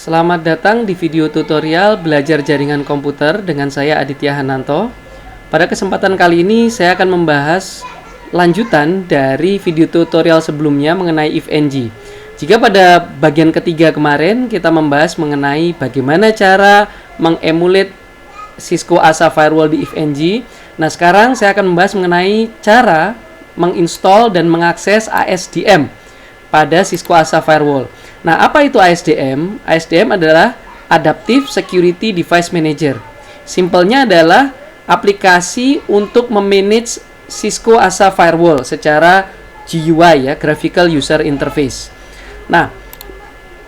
Selamat datang di video tutorial belajar jaringan komputer dengan saya Aditya Hananto. Pada kesempatan kali ini saya akan membahas lanjutan dari video tutorial sebelumnya mengenai if-ng. Jika pada bagian ketiga kemarin kita membahas mengenai bagaimana cara mengemulate Cisco ASA Firewall di if-ng, nah sekarang saya akan membahas mengenai cara menginstall dan mengakses ASDM pada Cisco ASA Firewall. Nah, apa itu ASDM? ASDM adalah Adaptive Security Device Manager. Simpelnya adalah aplikasi untuk memanage Cisco ASA Firewall secara GUI ya, Graphical User Interface. Nah,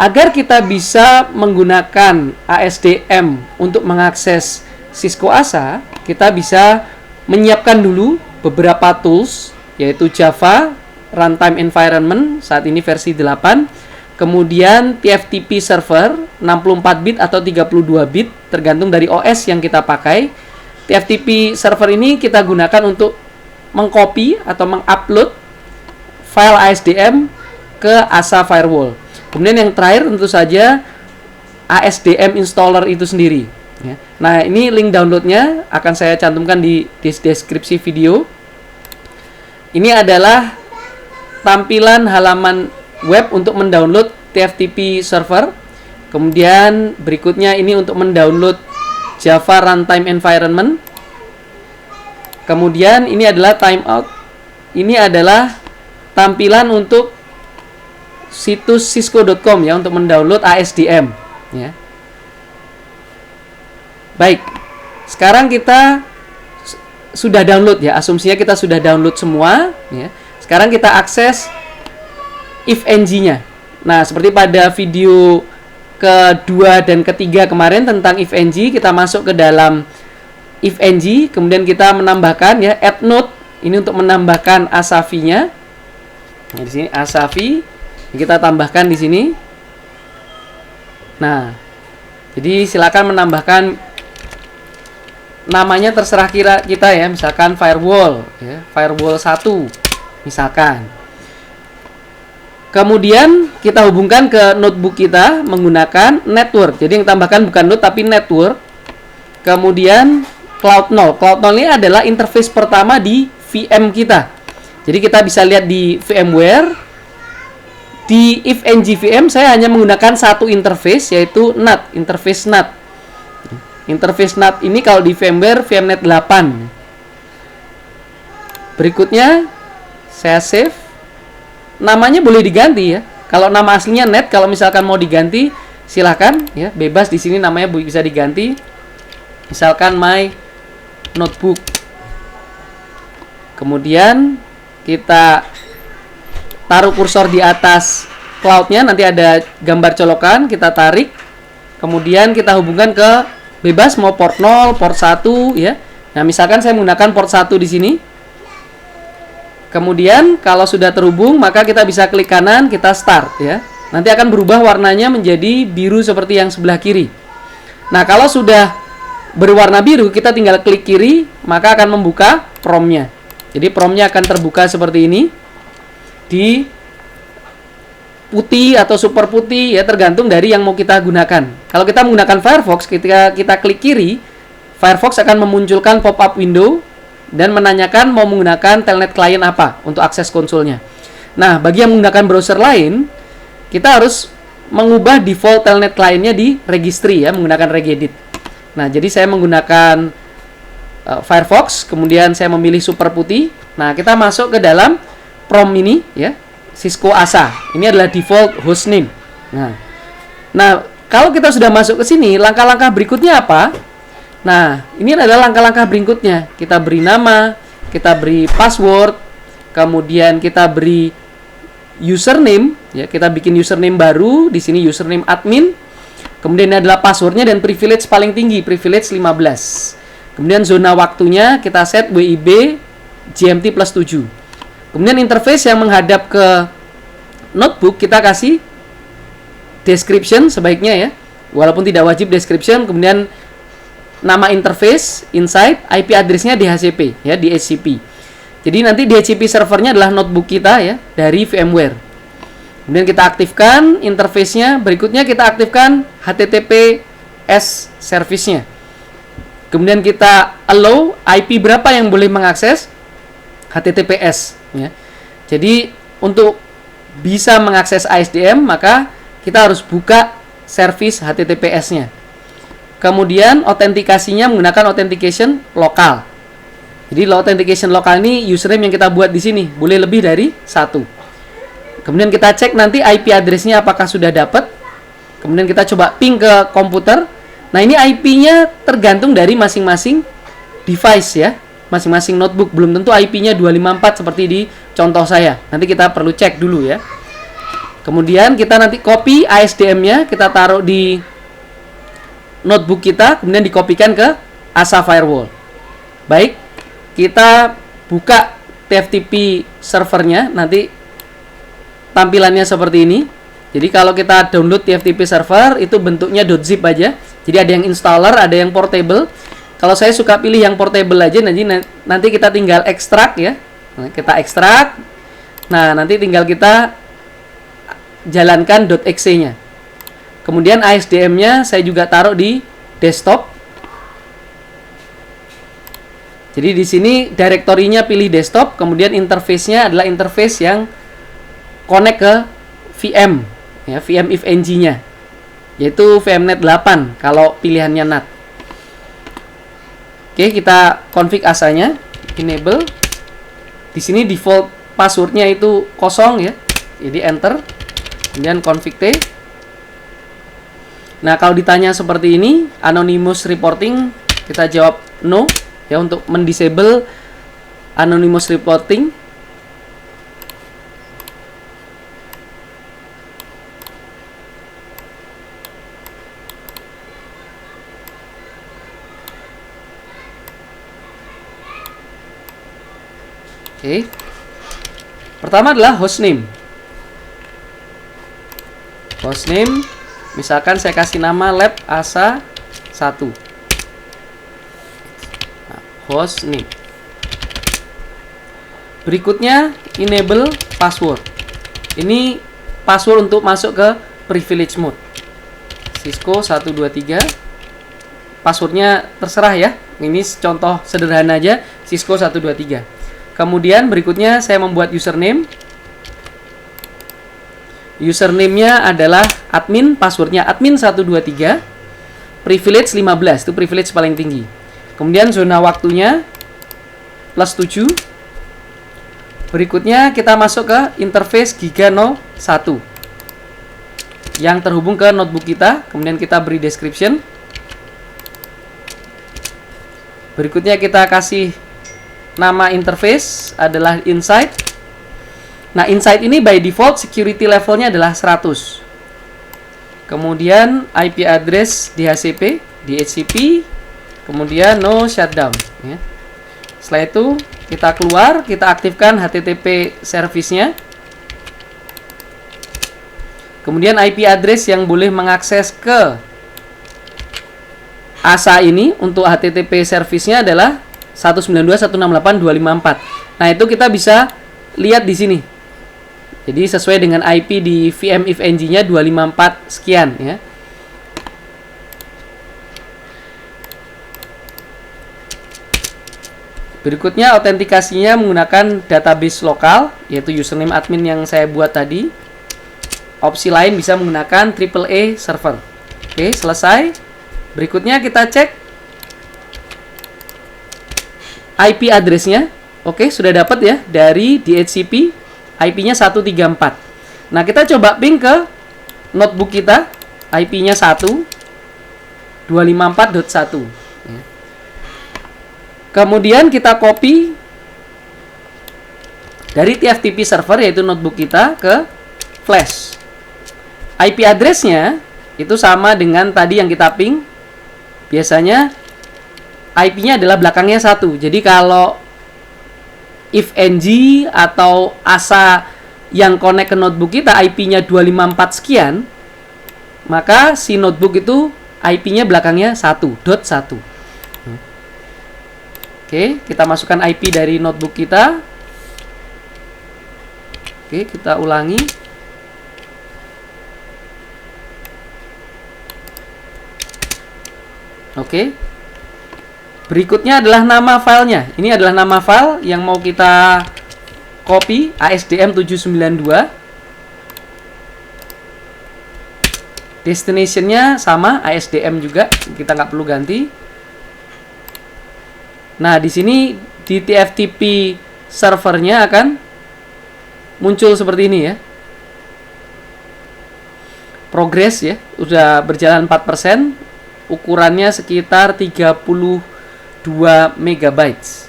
agar kita bisa menggunakan ASDM untuk mengakses Cisco ASA, kita bisa menyiapkan dulu beberapa tools, yaitu Java Runtime Environment, saat ini versi 8, kemudian TFTP server 64 bit atau 32 bit tergantung dari OS yang kita pakai. TFTP server ini kita gunakan untuk mengcopy atau mengupload file ASDM ke ASA Firewall. Kemudian yang terakhir tentu saja ASDM installer itu sendiri ya. Nah, ini link downloadnya akan saya cantumkan di deskripsi video. Ini adalah tampilan halaman web untuk mendownload TFTP server. Kemudian berikutnya ini untuk mendownload Java Runtime Environment. Kemudian ini adalah timeout. Ini adalah tampilan untuk situs cisco.com ya, untuk mendownload ASDM ya. Baik. Sekarang kita sudah download ya, asumsinya kita sudah download semua ya. Sekarang kita akses if-ng-nya. Nah, seperti pada video kedua dan ketiga kemarin tentang if-ng, kita masuk ke dalam if-ng, kemudian kita menambahkan ya add node, ini untuk menambahkan ASAVI-nya. Nah, di sini ASAVI kita tambahkan di sini. Nah, jadi silakan menambahkan namanya, terserah kita ya, misalkan firewall ya, firewall 1 misalkan. Kemudian kita hubungkan ke notebook kita menggunakan network. Jadi yang tambahkan bukan node tapi network. Kemudian Cloud0. Cloud0 ini adalah interface pertama di VM kita. Jadi kita bisa lihat di VMware. Di if-ng VM saya hanya menggunakan satu interface, yaitu NAT, interface NAT. Interface NAT ini kalau di VMware VMnet 8. Berikutnya saya save. Namanya boleh diganti ya. Kalau nama aslinya net, kalau misalkan mau diganti silahkan ya, bebas di sini namanya bisa diganti. Misalkan my notebook. Kemudian kita taruh kursor di atas cloudnya, nanti ada gambar colokan, kita tarik. Kemudian kita hubungkan ke bebas mau port 0, port 1 ya. Nah, misalkan saya menggunakan port 1 di sini. Kemudian kalau sudah terhubung, maka kita bisa klik kanan, kita start ya. Nanti akan berubah warnanya menjadi biru seperti yang sebelah kiri. Nah, kalau sudah berwarna biru, kita tinggal klik kiri, maka akan membuka prompt-nya. Jadi prompt-nya akan terbuka seperti ini. Di putih atau super putih ya, tergantung dari yang mau kita gunakan. Kalau kita menggunakan Firefox, ketika kita klik kiri, Firefox akan memunculkan pop-up window dan menanyakan mau menggunakan telnet client apa untuk akses konsolnya. Nah, bagi yang menggunakan browser lain, kita harus mengubah default telnet clientnya di registry ya, menggunakan regedit. Nah, jadi saya menggunakan Firefox, kemudian saya memilih super putih. Nah, kita masuk ke dalam prompt ini ya, Cisco ASA. Ini adalah default hostname. Nah, kalau kita sudah masuk ke sini, langkah-langkah berikutnya apa? Nah, ini adalah langkah-langkah berikutnya. Kita beri nama, kita beri password, kemudian kita beri username ya, kita bikin username baru, di sini username admin. Kemudian ini adalah passwordnya dan privilege paling tinggi, privilege 15. Kemudian zona waktunya kita set WIB GMT plus 7. Kemudian interface yang menghadap ke notebook kita kasih description sebaiknya ya, walaupun tidak wajib description. Kemudian nama interface, inside, IP address-nya DHCP ya, DHCP. Jadi nanti DHCP servernya adalah notebook kita ya, dari VMware. Kemudian kita aktifkan interface-nya. Berikutnya kita aktifkan HTTPS service-nya. Kemudian kita allow IP berapa yang boleh mengakses HTTPS ya. Jadi untuk bisa mengakses ASDM maka kita harus buka service HTTPS-nya. Kemudian autentikasinya menggunakan authentication lokal. Jadi authentication lokal ini username yang kita buat di sini, boleh lebih dari 1. Kemudian kita cek nanti IP address-nya apakah sudah dapat. Kemudian kita coba ping ke komputer. Nah, ini IP-nya tergantung dari masing-masing device ya. Masing-masing notebook, belum tentu IP-nya 254 seperti di contoh saya. Nanti kita perlu cek dulu ya. Kemudian kita nanti copy ASDM-nya, kita taruh di notebook kita, kemudian dikopikan ke ASA Firewall. Baik, kita buka TFTP servernya, nanti tampilannya seperti ini. Jadi kalau kita download TFTP server itu bentuknya .zip aja. Jadi ada yang installer, ada yang portable. Kalau saya suka pilih yang portable aja, nanti kita tinggal ekstrak ya. Nah, kita ekstrak. Nah, nanti tinggal kita jalankan .exe-nya. Kemudian ASDM-nya saya juga taruh di desktop. Jadi di sini direktorinya pilih desktop, kemudian interface-nya adalah interface yang connect ke VM ya, VM if ng-nya, yaitu VMnet 8 kalau pilihannya NAT. Oke, kita config ASA-nya, enable. Di sini default passwordnya itu kosong ya, jadi enter, kemudian config T. Nah, kalau ditanya seperti ini, anonymous reporting, kita jawab no ya untuk mendisable anonymous reporting. Oke. Pertama adalah hostname. Hostname, misalkan saya kasih nama lab ASA 1. Nah, hostname. Berikutnya enable password. Ini password untuk masuk ke privilege mode. Cisco 123. Passwordnya terserah ya. Ini contoh sederhana aja, Cisco 123. Kemudian berikutnya saya membuat username. Username-nya adalah admin, passwordnya admin 123. Privilege 15, itu privilege paling tinggi. Kemudian zona waktunya +7. Berikutnya kita masuk ke interface Giga 01 yang terhubung ke notebook kita. Kemudian kita beri description. Berikutnya kita kasih nama interface adalah Insight. Nah, Insight ini by default security levelnya adalah 100. Kemudian IP address DHCP, DHCP, kemudian no shutdown. Ya. Setelah itu kita keluar, kita aktifkan HTTP service-nya. Kemudian IP address yang boleh mengakses ke ASA ini untuk HTTP service-nya adalah 192.168.254. Nah, itu kita bisa lihat di sini. Jadi sesuai dengan IP di VM if ng-nya 254 sekian ya. Berikutnya autentikasinya menggunakan database lokal, yaitu username admin yang saya buat tadi. Opsi lain bisa menggunakan AAA server. Oke, selesai. Berikutnya kita cek IP address-nya. Oke, sudah dapat ya dari DHCP, IP-nya 134. Nah, kita coba ping ke notebook kita, IP-nya 1.254.1. Ya. Kemudian kita copy dari TFTP server, yaitu notebook kita, ke flash. IP address-nya itu sama dengan tadi yang kita ping. Biasanya IP-nya adalah belakangnya 1. Jadi kalau if ng atau ASA yang connect ke notebook kita IP-nya 254 sekian, maka si notebook itu IP-nya belakangnya 1.1. Oke, kita masukkan IP dari notebook kita. Oke, kita ulangi. Oke. Berikutnya adalah nama filenya. Ini adalah nama file yang mau kita copy, ASDM 792. Destinationnya sama, ASDM juga, kita nggak perlu ganti. Nah, di sini di TFTP servernya akan muncul seperti ini ya. Progress ya, udah berjalan 4%, ukurannya sekitar 32 megabytes.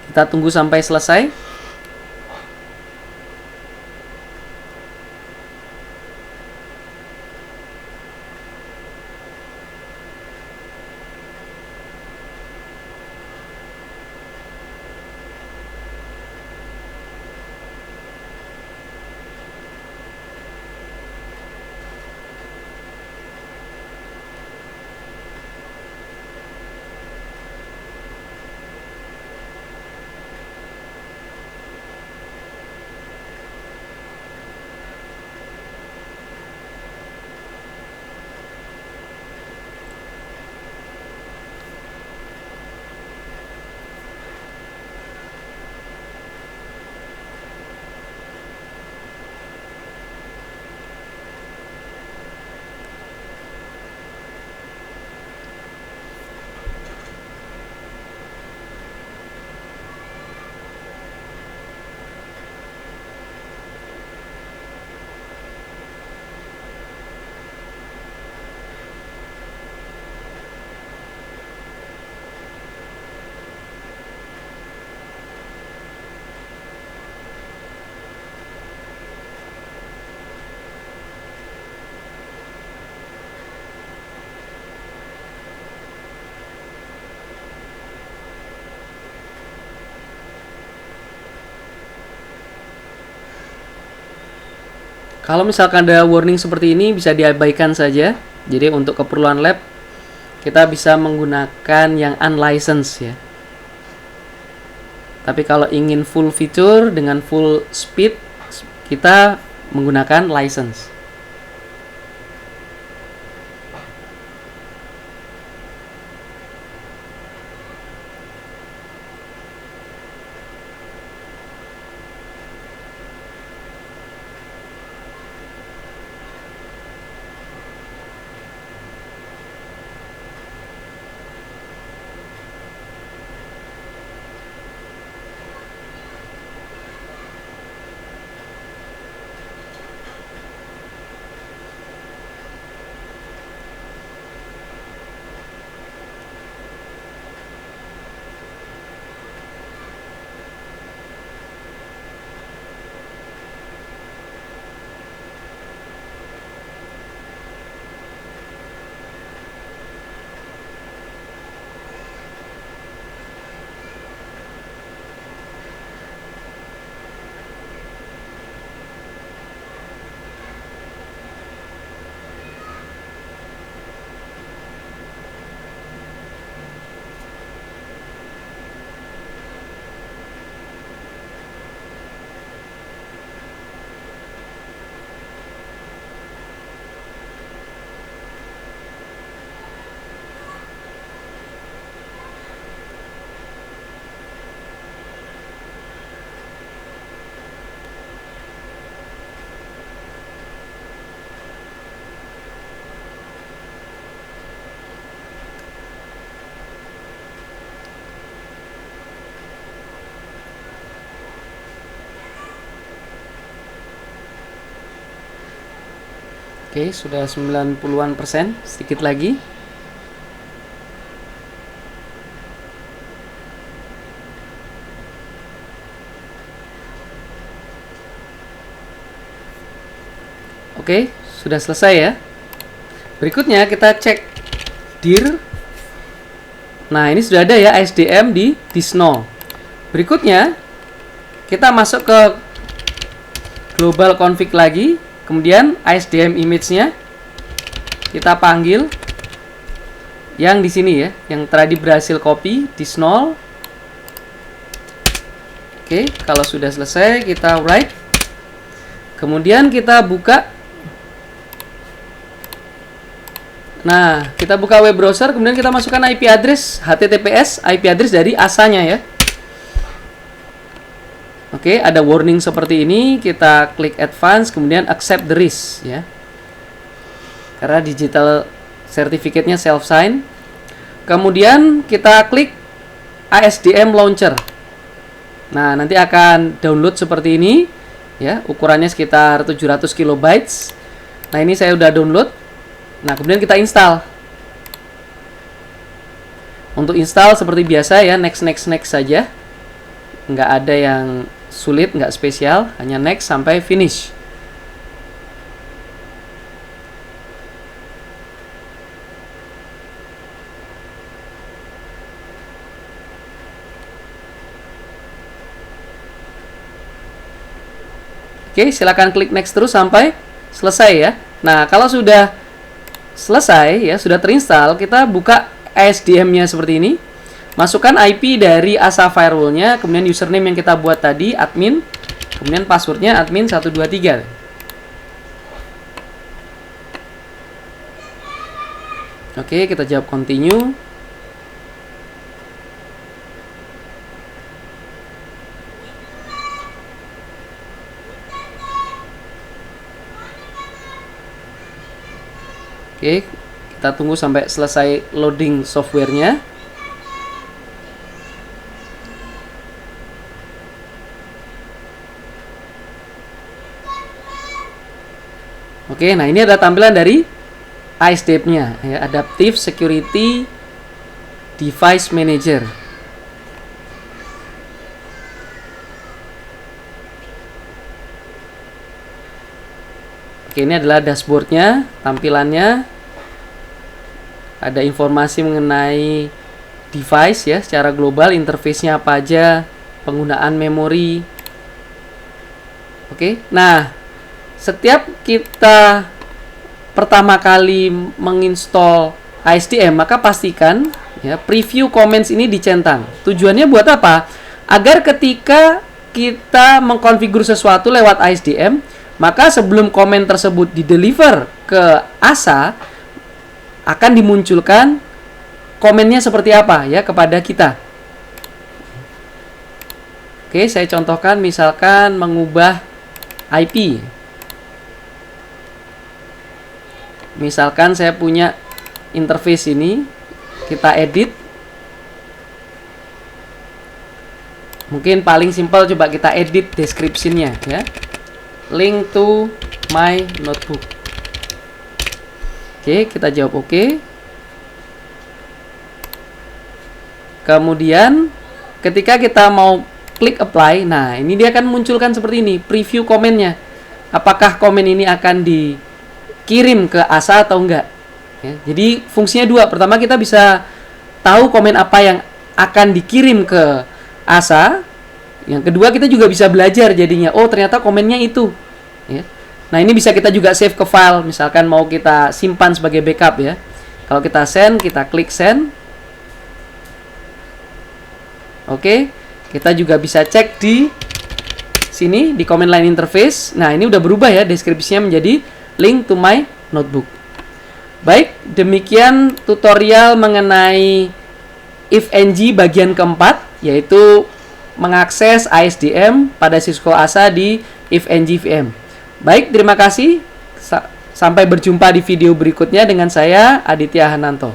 Kita tunggu sampai selesai. Kalau misalkan ada warning seperti ini bisa diabaikan saja. Jadi untuk keperluan lab kita bisa menggunakan yang unlicensed ya. Tapi kalau ingin full feature dengan full speed kita menggunakan license. Oke, sudah 90-an%, sedikit lagi. Oke, sudah selesai ya. Berikutnya kita cek dir. Nah, ini sudah ada ya ASDM di Disno. Berikutnya kita masuk ke global config lagi. Kemudian ASDM image-nya kita panggil yang di sini ya, yang tadi berhasil copy Disno. Oke, kalau sudah selesai kita write. Kemudian kita buka Nah, kita buka web browser, kemudian kita masukkan IP address HTTPS, IP address dari ASA-nya ya. Oke, ada warning seperti ini, kita klik advance, kemudian accept the risk ya. Karena digital certificate-nya self sign. Kemudian kita klik ASDM launcher. Nah, nanti akan download seperti ini ya, ukurannya sekitar 700 kilobytes. Nah, ini saya udah download. Nah, kemudian kita install. Untuk install seperti biasa ya, next saja. Nggak ada yang sulit, nggak spesial, hanya next sampai finish. Oke, silakan klik next terus sampai selesai ya. Nah, kalau sudah selesai ya, sudah terinstall, kita buka ASDM-nya seperti ini. Masukkan IP dari ASA firewall-nya, kemudian username yang kita buat tadi, admin, kemudian passwordnya admin 123. Oke, kita jawab continue. Oke, kita tunggu sampai selesai loading softwarenya. Oke, nah ini ada tampilan dari ASDM-nya ya, Adaptive Security Device Manager. Oke, ini adalah dashboardnya, tampilannya. Ada informasi mengenai device ya, secara global, interface-nya apa aja, penggunaan memori. Oke, nah setiap kita pertama kali menginstall ASDM, maka pastikan ya preview comments ini dicentang. Tujuannya buat apa? Agar ketika kita mengkonfigur sesuatu lewat ASDM, maka sebelum komen tersebut dideliver ke ASA, akan dimunculkan komennya seperti apa ya kepada kita. Oke, saya contohkan misalkan mengubah IP. Misalkan saya punya interface ini, kita edit. Mungkin paling simpel coba kita edit description-nya ya. Link to my notebook. Oke, kita jawab oke. Kemudian ketika kita mau klik apply, nah ini dia akan munculkan seperti ini, preview komennya. Apakah komen ini akan dikirim ke ASA atau enggak ya, jadi fungsinya dua. Pertama, kita bisa tahu komen apa yang akan dikirim ke ASA. Yang kedua, kita juga bisa belajar jadinya, oh ternyata komennya itu ya. Nah, ini bisa kita juga save ke file, misalkan mau kita simpan sebagai backup ya. Kalau kita send, kita klik send. Oke, kita juga bisa cek di sini di command line interface. Nah, ini udah berubah ya, deskripsinya menjadi link to my notebook. Baik, demikian tutorial mengenai if-ng bagian keempat, yaitu mengakses ASDM pada Cisco ASA di if-ng VM. Baik, terima kasih. Sampai berjumpa di video berikutnya dengan saya, Aditya Hananto.